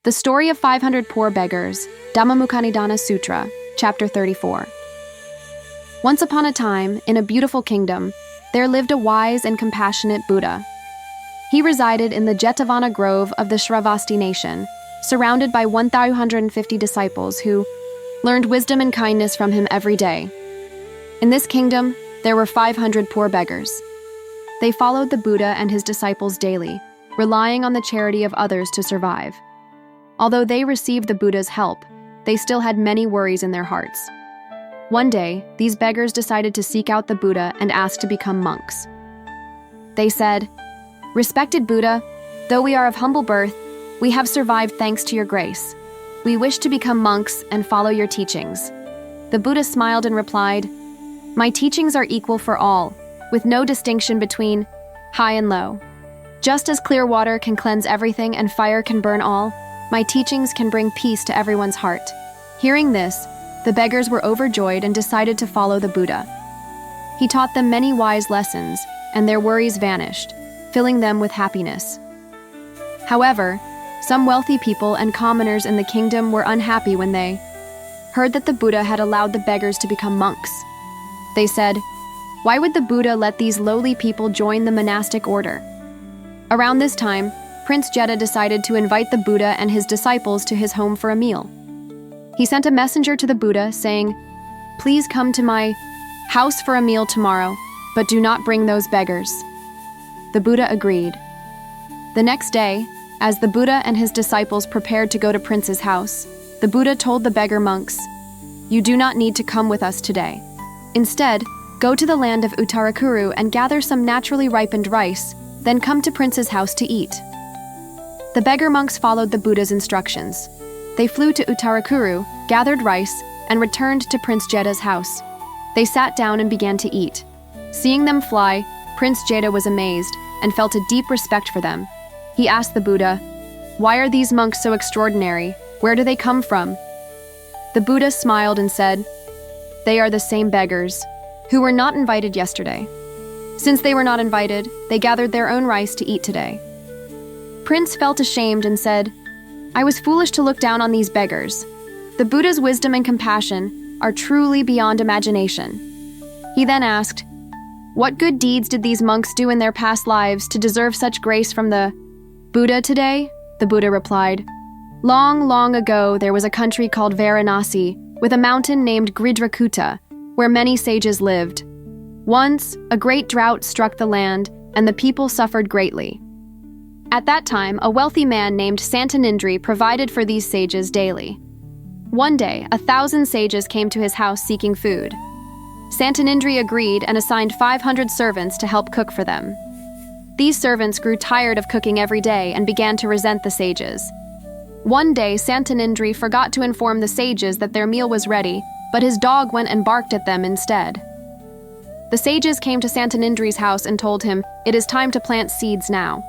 The Story of 500 Poor Beggars, Damamukanidana Sutra, Chapter 34. Once upon a time, in a beautiful kingdom, there lived a wise and compassionate Buddha. He resided in the Jetavana grove of the Shravasti nation, surrounded by 1,250 disciples who learned wisdom and kindness from him every day. In this kingdom, there were 500 poor beggars. They followed the Buddha and his disciples daily, relying on the charity of others to survive. Although they received the Buddha's help, they still had many worries in their hearts. One day, these beggars decided to seek out the Buddha and ask to become monks. They said, "Respected Buddha, though we are of humble birth, we have survived thanks to your grace. We wish to become monks and follow your teachings." The Buddha smiled and replied, "My teachings are equal for all, with no distinction between high and low. Just as clear water can cleanse everything and fire can burn all, my teachings can bring peace to everyone's heart." Hearing this, the beggars were overjoyed and decided to follow the Buddha. He taught them many wise lessons, and their worries vanished, filling them with happiness. However, some wealthy people and commoners in the kingdom were unhappy when they heard that the Buddha had allowed the beggars to become monks. They said, "Why would the Buddha let these lowly people join the monastic order?" Around this time, Prince Jeta decided to invite the Buddha and his disciples to his home for a meal. He sent a messenger to the Buddha saying, "Please come to my house for a meal tomorrow, but do not bring those beggars." The Buddha agreed. The next day, as the Buddha and his disciples prepared to go to Prince's house, the Buddha told the beggar monks, "You do not need to come with us today. Instead, go to the land of Uttarakuru and gather some naturally ripened rice, then come to Prince's house to eat." The beggar monks followed the Buddha's instructions. They flew to Uttarakuru, gathered rice, and returned to Prince Jeta's house. They sat down and began to eat. Seeing them fly, Prince Jeta was amazed and felt a deep respect for them. He asked the Buddha, "Why are these monks so extraordinary? Where do they come from?" The Buddha smiled and said, "They are the same beggars who were not invited yesterday. Since they were not invited, they gathered their own rice to eat today." Prince felt ashamed and said, "I was foolish to look down on these beggars. The Buddha's wisdom and compassion are truly beyond imagination." He then asked, "What good deeds did these monks do in their past lives to deserve such grace from the Buddha today?" The Buddha replied, "Long, long ago there was a country called Varanasi with a mountain named Gridrakuta, where many sages lived. Once, a great drought struck the land, and the people suffered greatly. At that time, a wealthy man named Santanindri provided for these sages daily. One day, 1,000 sages came to his house seeking food. Santanindri agreed and assigned 500 servants to help cook for them. These servants grew tired of cooking every day and began to resent the sages. One day, Santanindri forgot to inform the sages that their meal was ready, but his dog went and barked at them instead. The sages came to Santanindri's house and told him, "It is time to plant seeds now."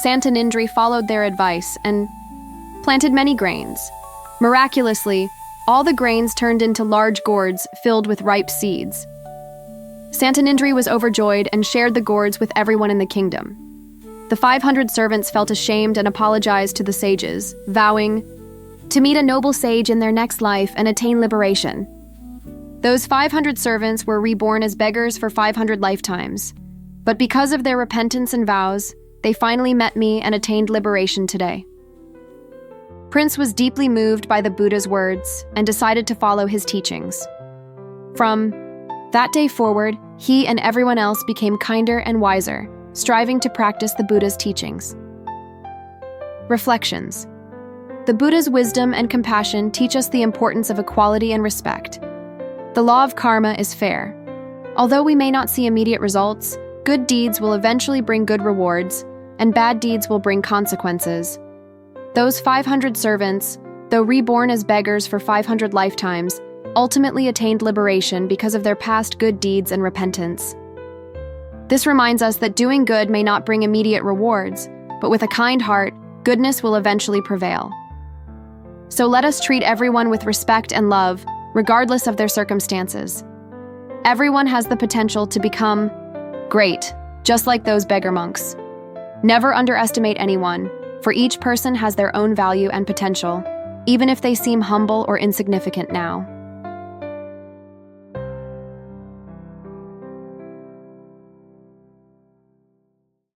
Santanindri followed their advice and planted many grains. Miraculously, all the grains turned into large gourds filled with ripe seeds. Santanindri was overjoyed and shared the gourds with everyone in the kingdom. The 500 servants felt ashamed and apologized to the sages, vowing to meet a noble sage in their next life and attain liberation. Those 500 servants were reborn as beggars for 500 lifetimes, but because of their repentance and vows, they finally met me and attained liberation today. Prince was deeply moved by the Buddha's words and decided to follow his teachings. From that day forward, he and everyone else became kinder and wiser, striving to practice the Buddha's teachings. Reflections. The Buddha's wisdom and compassion teach us the importance of equality and respect. The law of karma is fair. Although we may not see immediate results, good deeds will eventually bring good rewards, and bad deeds will bring consequences. Those 500 servants, though reborn as beggars for 500 lifetimes, ultimately attained liberation because of their past good deeds and repentance. This reminds us that doing good may not bring immediate rewards, but with a kind heart, goodness will eventually prevail. So let us treat everyone with respect and love, regardless of their circumstances. Everyone has the potential to become great, just like those beggar monks. Never underestimate anyone, for each person has their own value and potential, even if they seem humble or insignificant now.